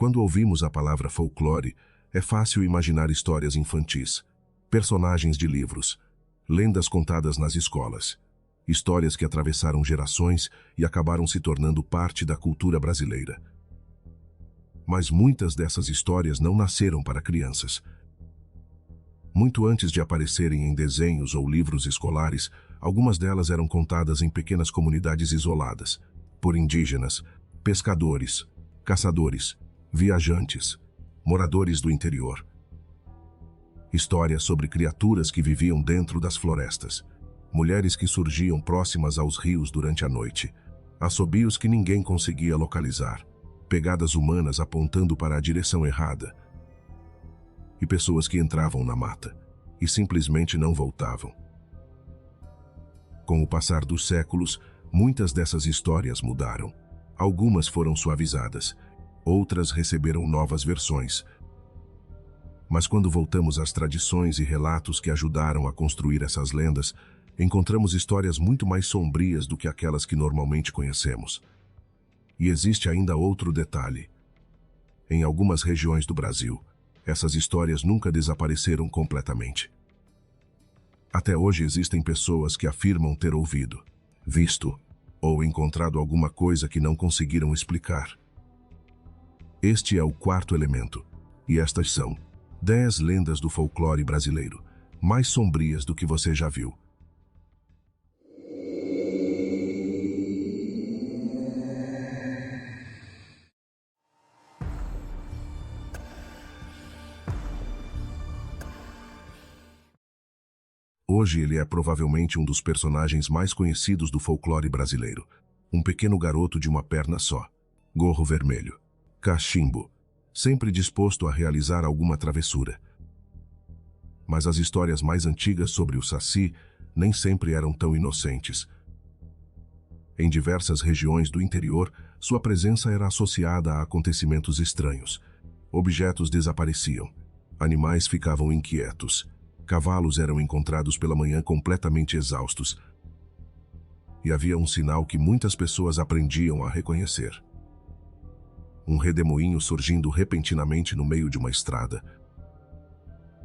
Quando ouvimos a palavra folclore, é fácil imaginar histórias infantis, personagens de livros, lendas contadas nas escolas, histórias que atravessaram gerações e acabaram se tornando parte da cultura brasileira. Mas muitas dessas histórias não nasceram para crianças. Muito antes de aparecerem em desenhos ou livros escolares, algumas delas eram contadas em pequenas comunidades isoladas, por indígenas, pescadores, caçadores, viajantes, moradores do interior. Histórias sobre criaturas que viviam dentro das florestas, mulheres que surgiam próximas aos rios durante a noite, assobios que ninguém conseguia localizar, pegadas humanas apontando para a direção errada, e pessoas que entravam na mata e simplesmente não voltavam. Com o passar dos séculos, muitas dessas histórias mudaram. Algumas foram suavizadas, outras receberam novas versões. Mas quando voltamos às tradições e relatos que ajudaram a construir essas lendas, encontramos histórias muito mais sombrias do que aquelas que normalmente conhecemos. E existe ainda outro detalhe. Em algumas regiões do Brasil, essas histórias nunca desapareceram completamente. Até hoje existem pessoas que afirmam ter ouvido, visto ou encontrado alguma coisa que não conseguiram explicar. Este é o quarto elemento, e estas são 10 lendas do folclore brasileiro, mais sombrias do que você já viu. Hoje ele é provavelmente um dos personagens mais conhecidos do folclore brasileiro. Um pequeno garoto de uma perna só, gorro vermelho, cachimbo, sempre disposto a realizar alguma travessura. Mas as histórias mais antigas sobre o Saci nem sempre eram tão inocentes. Em diversas regiões do interior, sua presença era associada a acontecimentos estranhos. Objetos desapareciam, animais ficavam inquietos. Cavalos eram encontrados pela manhã completamente exaustos. E havia um sinal que muitas pessoas aprendiam a reconhecer. Um redemoinho surgindo repentinamente no meio de uma estrada.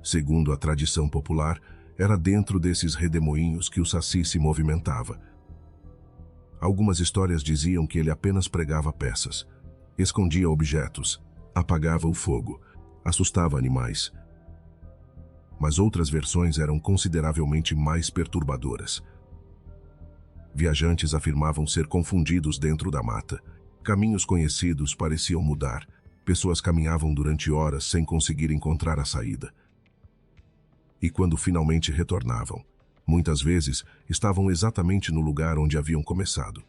Segundo a tradição popular, era dentro desses redemoinhos que o Saci se movimentava. Algumas histórias diziam que ele apenas pregava peças, escondia objetos, apagava o fogo, assustava animais. Mas outras versões eram consideravelmente mais perturbadoras. Viajantes afirmavam ser confundidos dentro da mata. Caminhos conhecidos pareciam mudar. Pessoas caminhavam durante horas sem conseguir encontrar a saída. E quando finalmente retornavam, muitas vezes estavam exatamente no lugar onde haviam começado.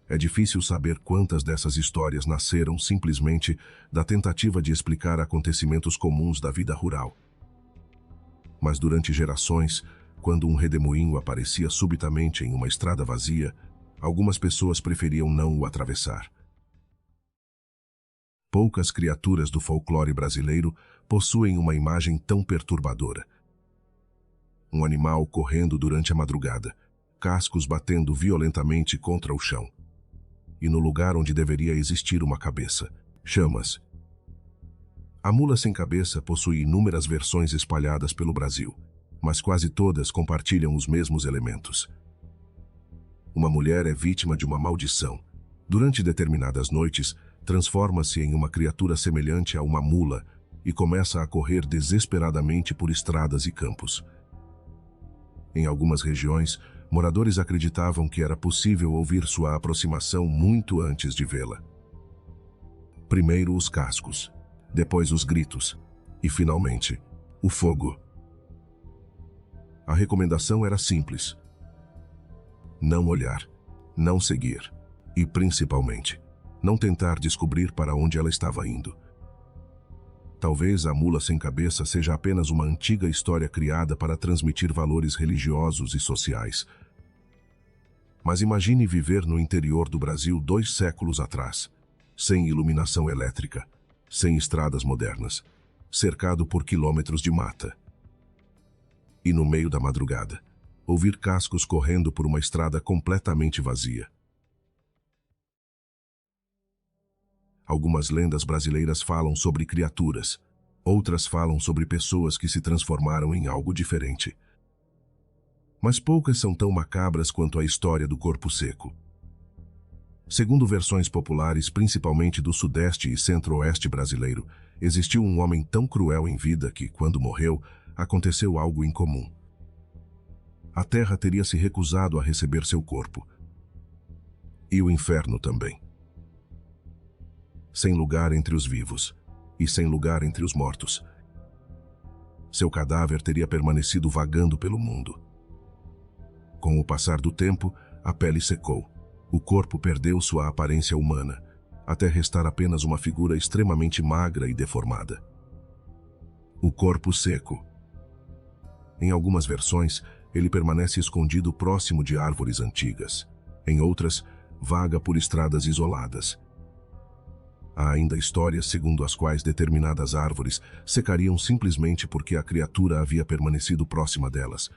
É difícil saber quantas dessas histórias nasceram simplesmente da tentativa de explicar acontecimentos comuns da vida rural. Mas durante gerações, quando um redemoinho aparecia subitamente em uma estrada vazia, algumas pessoas preferiam não o atravessar. Poucas criaturas do folclore brasileiro possuem uma imagem tão perturbadora. Um animal correndo durante a madrugada, cascos batendo violentamente contra o chão. E no lugar onde deveria existir uma cabeça, chamas. A mula sem cabeça possui inúmeras versões espalhadas pelo Brasil, mas quase todas compartilham os mesmos elementos. Uma mulher é vítima de uma maldição. Durante determinadas noites, transforma-se em uma criatura semelhante a uma mula e começa a correr desesperadamente por estradas e campos. Em algumas regiões, moradores acreditavam que era possível ouvir sua aproximação muito antes de vê-la. Primeiro os cascos, depois os gritos e, finalmente, o fogo. A recomendação era simples: não olhar, não seguir e, principalmente, não tentar descobrir para onde ela estava indo. Talvez a mula sem cabeça seja apenas uma antiga história criada para transmitir valores religiosos e sociais. Mas imagine viver no interior do Brasil 2 séculos atrás, sem iluminação elétrica, sem estradas modernas, cercado por quilômetros de mata. E no meio da madrugada, ouvir cascos correndo por uma estrada completamente vazia. Algumas lendas brasileiras falam sobre criaturas, outras falam sobre pessoas que se transformaram em algo diferente. Mas poucas são tão macabras quanto a história do corpo seco. Segundo versões populares, principalmente do sudeste e centro-oeste brasileiro, existiu um homem tão cruel em vida que, quando morreu, aconteceu algo incomum. A terra teria se recusado a receber seu corpo. E o inferno também. Sem lugar entre os vivos, e sem lugar entre os mortos. Seu cadáver teria permanecido vagando pelo mundo. Com o passar do tempo, a pele secou. O corpo perdeu sua aparência humana, até restar apenas uma figura extremamente magra e deformada. O corpo seco. Em algumas versões, ele permanece escondido próximo de árvores antigas. Em outras, vaga por estradas isoladas. Há ainda histórias segundo as quais determinadas árvores secariam simplesmente porque a criatura havia permanecido próxima delas.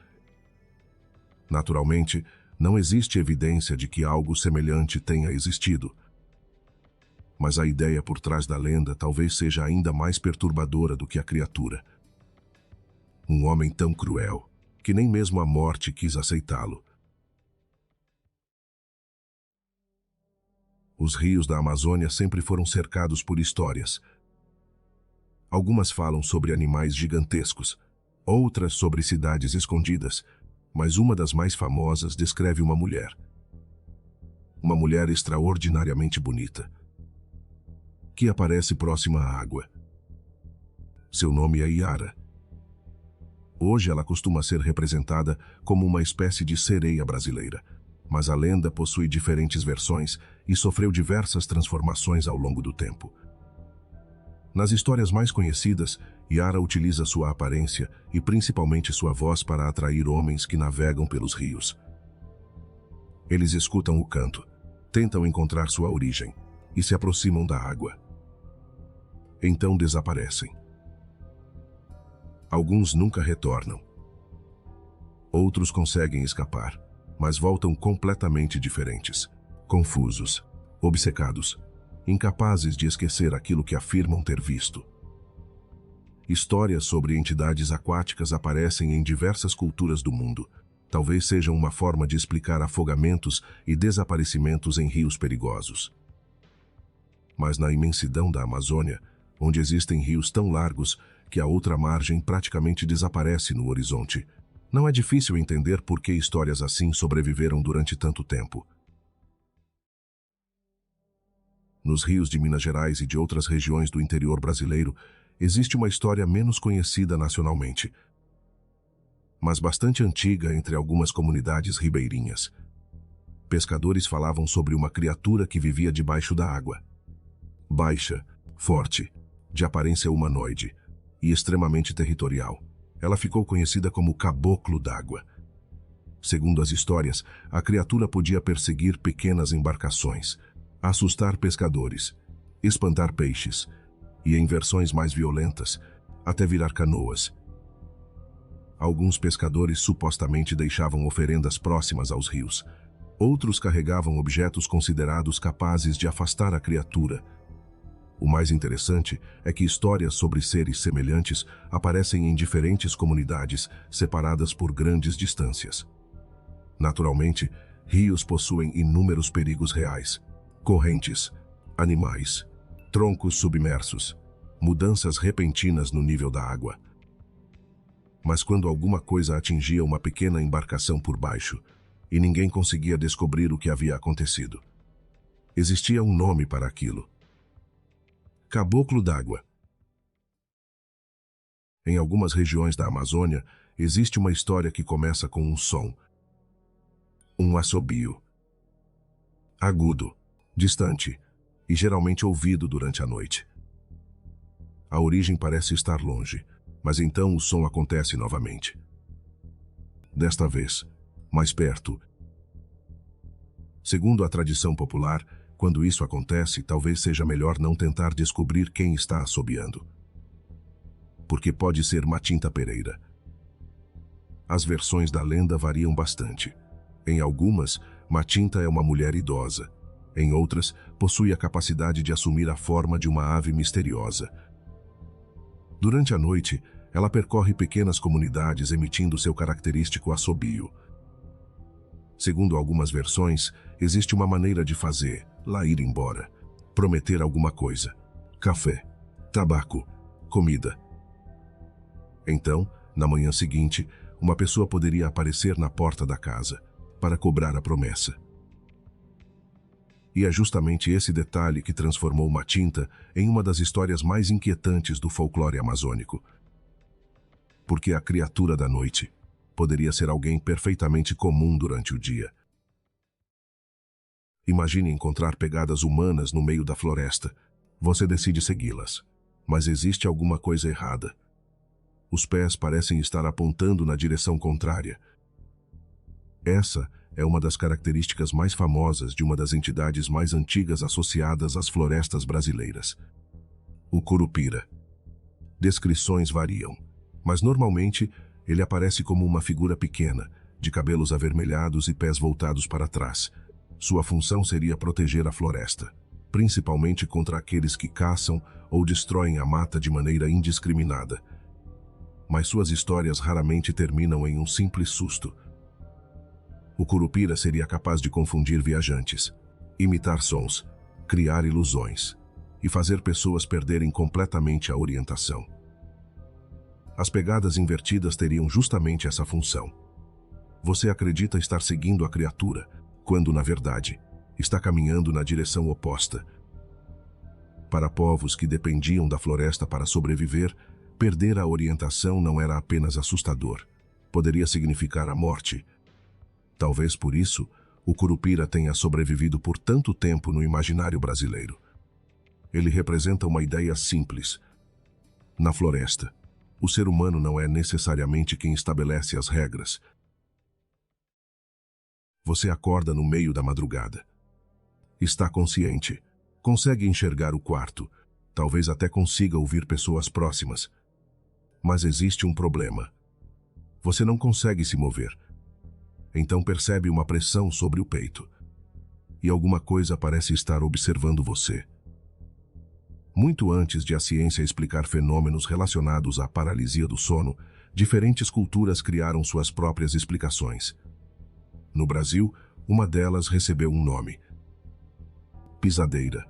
Naturalmente, não existe evidência de que algo semelhante tenha existido. Mas a ideia por trás da lenda talvez seja ainda mais perturbadora do que a criatura. Um homem tão cruel, que nem mesmo a morte quis aceitá-lo. Os rios da Amazônia sempre foram cercados por histórias. Algumas falam sobre animais gigantescos, outras sobre cidades escondidas, mas uma das mais famosas descreve uma mulher. Uma mulher extraordinariamente bonita, que aparece próxima à água. Seu nome é Yara. Hoje ela costuma ser representada como uma espécie de sereia brasileira, mas a lenda possui diferentes versões e sofreu diversas transformações ao longo do tempo. Nas histórias mais conhecidas, Yara utiliza sua aparência e principalmente sua voz para atrair homens que navegam pelos rios. Eles escutam o canto, tentam encontrar sua origem e se aproximam da água. Então desaparecem. Alguns nunca retornam. Outros conseguem escapar, mas voltam completamente diferentes, confusos, obcecados, incapazes de esquecer aquilo que afirmam ter visto. Histórias sobre entidades aquáticas aparecem em diversas culturas do mundo. Talvez sejam uma forma de explicar afogamentos e desaparecimentos em rios perigosos. Mas na imensidão da Amazônia, onde existem rios tão largos que a outra margem praticamente desaparece no horizonte, não é difícil entender por que histórias assim sobreviveram durante tanto tempo. Nos rios de Minas Gerais e de outras regiões do interior brasileiro, existe uma história menos conhecida nacionalmente, mas bastante antiga entre algumas comunidades ribeirinhas. Pescadores falavam sobre uma criatura que vivia debaixo da água. Baixa, forte, de aparência humanoide e extremamente territorial. Ela ficou conhecida como Caboclo d'Água. Segundo as histórias, a criatura podia perseguir pequenas embarcações, assustar pescadores, espantar peixes e, em versões mais violentas, até virar canoas. Alguns pescadores supostamente deixavam oferendas próximas aos rios. Outros carregavam objetos considerados capazes de afastar a criatura. O mais interessante é que histórias sobre seres semelhantes aparecem em diferentes comunidades, separadas por grandes distâncias. Naturalmente, rios possuem inúmeros perigos reais: correntes, animais, troncos submersos, mudanças repentinas no nível da água. Mas quando alguma coisa atingia uma pequena embarcação por baixo, e ninguém conseguia descobrir o que havia acontecido, existia um nome para aquilo: Caboclo d'Água. Em algumas regiões da Amazônia, existe uma história que começa com um som, um assobio, agudo, distante e geralmente ouvido durante a noite. A origem parece estar longe, mas então o som acontece novamente. Desta vez, mais perto. Segundo a tradição popular, quando isso acontece, talvez seja melhor não tentar descobrir quem está assobiando, porque pode ser Matinta Pereira. As versões da lenda variam bastante. Em algumas, Matinta é uma mulher idosa. Em outras, possui a capacidade de assumir a forma de uma ave misteriosa. Durante a noite, ela percorre pequenas comunidades emitindo seu característico assobio. Segundo algumas versões, existe uma maneira de fazê-la ir embora, prometer alguma coisa: café, tabaco, comida. Então, na manhã seguinte, uma pessoa poderia aparecer na porta da casa para cobrar a promessa. E é justamente esse detalhe que transformou Matinta em uma das histórias mais inquietantes do folclore amazônico. Porque a criatura da noite poderia ser alguém perfeitamente comum durante o dia. Imagine encontrar pegadas humanas no meio da floresta. Você decide segui-las, mas existe alguma coisa errada. Os pés parecem estar apontando na direção contrária. Essa é uma das características mais famosas de uma das entidades mais antigas associadas às florestas brasileiras: o curupira. Descrições variam, mas normalmente ele aparece como uma figura pequena, de cabelos avermelhados e pés voltados para trás. Sua função seria proteger a floresta, principalmente contra aqueles que caçam ou destroem a mata de maneira indiscriminada. Mas suas histórias raramente terminam em um simples susto. O curupira seria capaz de confundir viajantes, imitar sons, criar ilusões e fazer pessoas perderem completamente a orientação. As pegadas invertidas teriam justamente essa função. Você acredita estar seguindo a criatura, quando, na verdade, está caminhando na direção oposta. Para povos que dependiam da floresta para sobreviver, perder a orientação não era apenas assustador. Poderia significar a morte. Talvez por isso, o curupira tenha sobrevivido por tanto tempo no imaginário brasileiro. Ele representa uma ideia simples. Na floresta, o ser humano não é necessariamente quem estabelece as regras. Você acorda no meio da madrugada. Está consciente, consegue enxergar o quarto, talvez até consiga ouvir pessoas próximas. Mas existe um problema. Você não consegue se mover. Então percebe uma pressão sobre o peito. E alguma coisa parece estar observando você. Muito antes de a ciência explicar fenômenos relacionados à paralisia do sono, diferentes culturas criaram suas próprias explicações. No Brasil, uma delas recebeu um nome: pisadeira.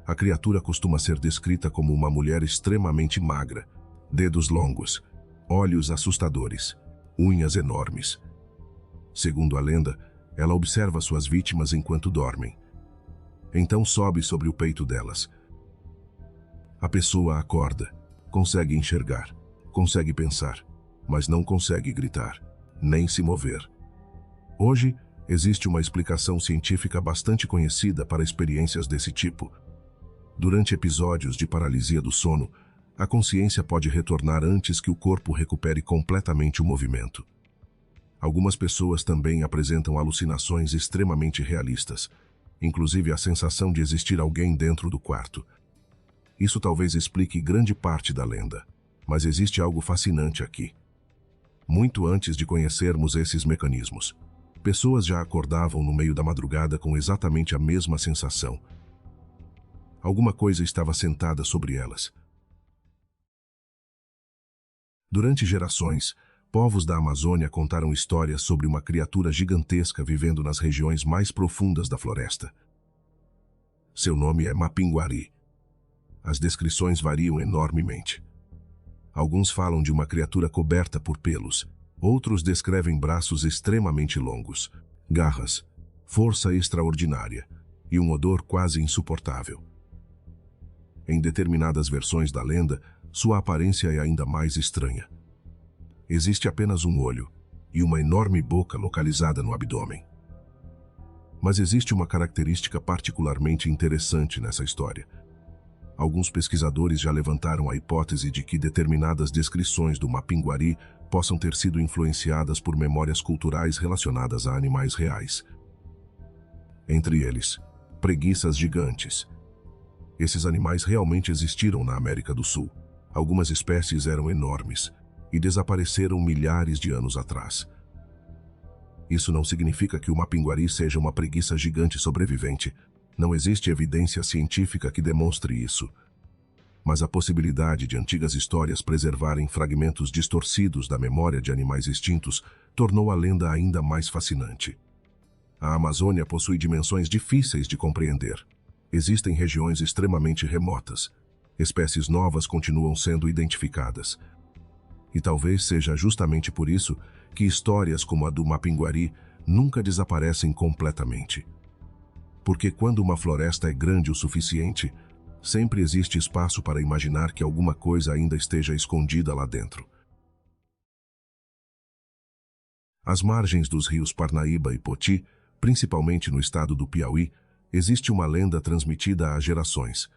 A criatura costuma ser descrita como uma mulher extremamente magra, dedos longos, olhos assustadores, unhas enormes. Segundo a lenda, ela observa suas vítimas enquanto dormem. Então sobe sobre o peito delas. A pessoa acorda, consegue enxergar, consegue pensar, mas não consegue gritar, nem se mover. Hoje, existe uma explicação científica bastante conhecida para experiências desse tipo. Durante episódios de paralisia do sono, a consciência pode retornar antes que o corpo recupere completamente o movimento. Algumas pessoas também apresentam alucinações extremamente realistas, inclusive a sensação de existir alguém dentro do quarto. Isso talvez explique grande parte da lenda, mas existe algo fascinante aqui. Muito antes de conhecermos esses mecanismos, pessoas já acordavam no meio da madrugada com exatamente a mesma sensação. Alguma coisa estava sentada sobre elas. Durante gerações, povos da Amazônia contaram histórias sobre uma criatura gigantesca vivendo nas regiões mais profundas da floresta. Seu nome é Mapinguari. As descrições variam enormemente. Alguns falam de uma criatura coberta por pelos, outros descrevem braços extremamente longos, garras, força extraordinária e um odor quase insuportável. Em determinadas versões da lenda, sua aparência é ainda mais estranha. Existe apenas um olho e uma enorme boca localizada no abdômen. Mas existe uma característica particularmente interessante nessa história. Alguns pesquisadores já levantaram a hipótese de que determinadas descrições do Mapinguari possam ter sido influenciadas por memórias culturais relacionadas a animais reais. Entre eles, preguiças gigantes. Esses animais realmente existiram na América do Sul. Algumas espécies eram enormes e desapareceram milhares de anos atrás. Isso não significa que o Mapinguari seja uma preguiça gigante sobrevivente. Não existe evidência científica que demonstre isso, mas a possibilidade de antigas histórias preservarem fragmentos distorcidos da memória de animais extintos tornou a lenda ainda mais fascinante. A Amazônia possui dimensões difíceis de compreender. Existem regiões extremamente remotas. Espécies novas continuam sendo identificadas. E talvez seja justamente por isso que histórias como a do Mapinguari nunca desaparecem completamente. Porque quando uma floresta é grande o suficiente, sempre existe espaço para imaginar que alguma coisa ainda esteja escondida lá dentro. Às margens dos rios Parnaíba e Poti, principalmente no estado do Piauí, existe uma lenda transmitida há gerações.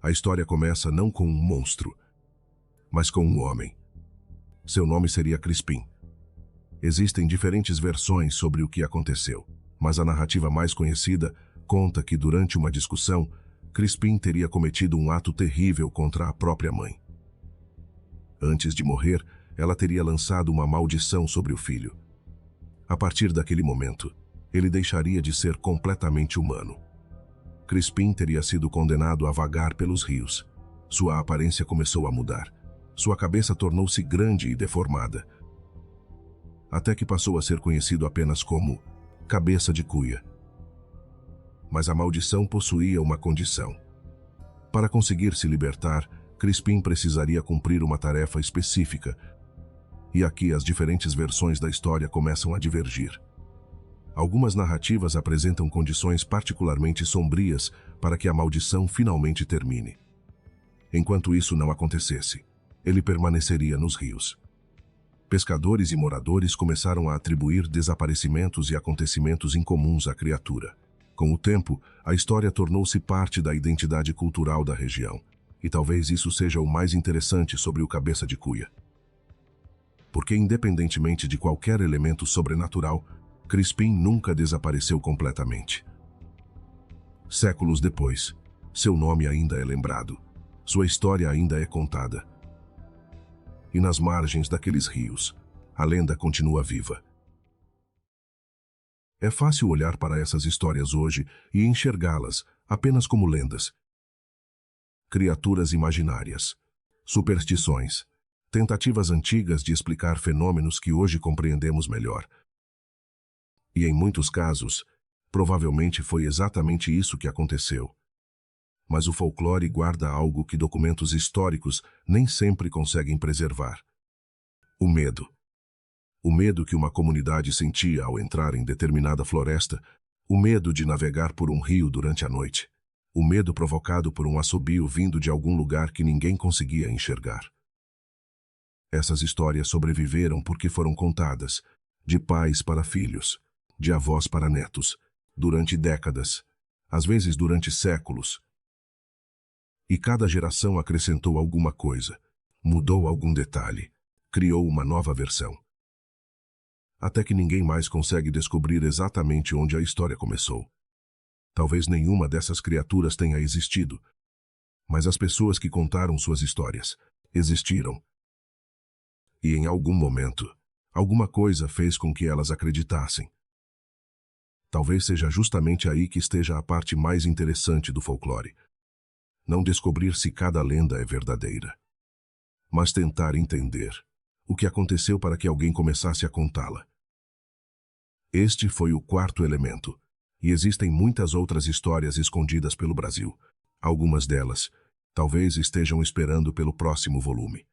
A história começa não com um monstro, mas com um homem. Seu nome seria Crispim. Existem diferentes versões sobre o que aconteceu, mas a narrativa mais conhecida conta que durante uma discussão, Crispim teria cometido um ato terrível contra a própria mãe. Antes de morrer, ela teria lançado uma maldição sobre o filho. A partir daquele momento, ele deixaria de ser completamente humano. Crispim teria sido condenado a vagar pelos rios. Sua aparência começou a mudar. Sua cabeça tornou-se grande e deformada, até que passou a ser conhecido apenas como Cabeça de Cuia. Mas a maldição possuía uma condição. Para conseguir se libertar, Crispim precisaria cumprir uma tarefa específica. E aqui as diferentes versões da história começam a divergir. Algumas narrativas apresentam condições particularmente sombrias para que a maldição finalmente termine. Enquanto isso não acontecesse, ele permaneceria nos rios. Pescadores e moradores começaram a atribuir desaparecimentos e acontecimentos incomuns à criatura. Com o tempo, a história tornou-se parte da identidade cultural da região, e talvez isso seja o mais interessante sobre o Cabeça de Cuia. Porque, independentemente de qualquer elemento sobrenatural, Crispim nunca desapareceu completamente. Séculos depois, seu nome ainda é lembrado, sua história ainda é contada. E nas margens daqueles rios, a lenda continua viva. É fácil olhar para essas histórias hoje e enxergá-las apenas como lendas. Criaturas imaginárias, superstições, tentativas antigas de explicar fenômenos que hoje compreendemos melhor. E em muitos casos, provavelmente foi exatamente isso que aconteceu. Mas o folclore guarda algo que documentos históricos nem sempre conseguem preservar: o medo. O medo que uma comunidade sentia ao entrar em determinada floresta, o medo de navegar por um rio durante a noite, o medo provocado por um assobio vindo de algum lugar que ninguém conseguia enxergar. Essas histórias sobreviveram porque foram contadas, de pais para filhos, de avós para netos, durante décadas, às vezes durante séculos. E cada geração acrescentou alguma coisa, mudou algum detalhe, criou uma nova versão. Até que ninguém mais consegue descobrir exatamente onde a história começou. Talvez nenhuma dessas criaturas tenha existido, mas as pessoas que contaram suas histórias existiram. E em algum momento, alguma coisa fez com que elas acreditassem. Talvez seja justamente aí que esteja a parte mais interessante do folclore. Não descobrir se cada lenda é verdadeira, mas tentar entender o que aconteceu para que alguém começasse a contá-la. Este foi o quarto elemento, e existem muitas outras histórias escondidas pelo Brasil. Algumas delas talvez estejam esperando pelo próximo volume.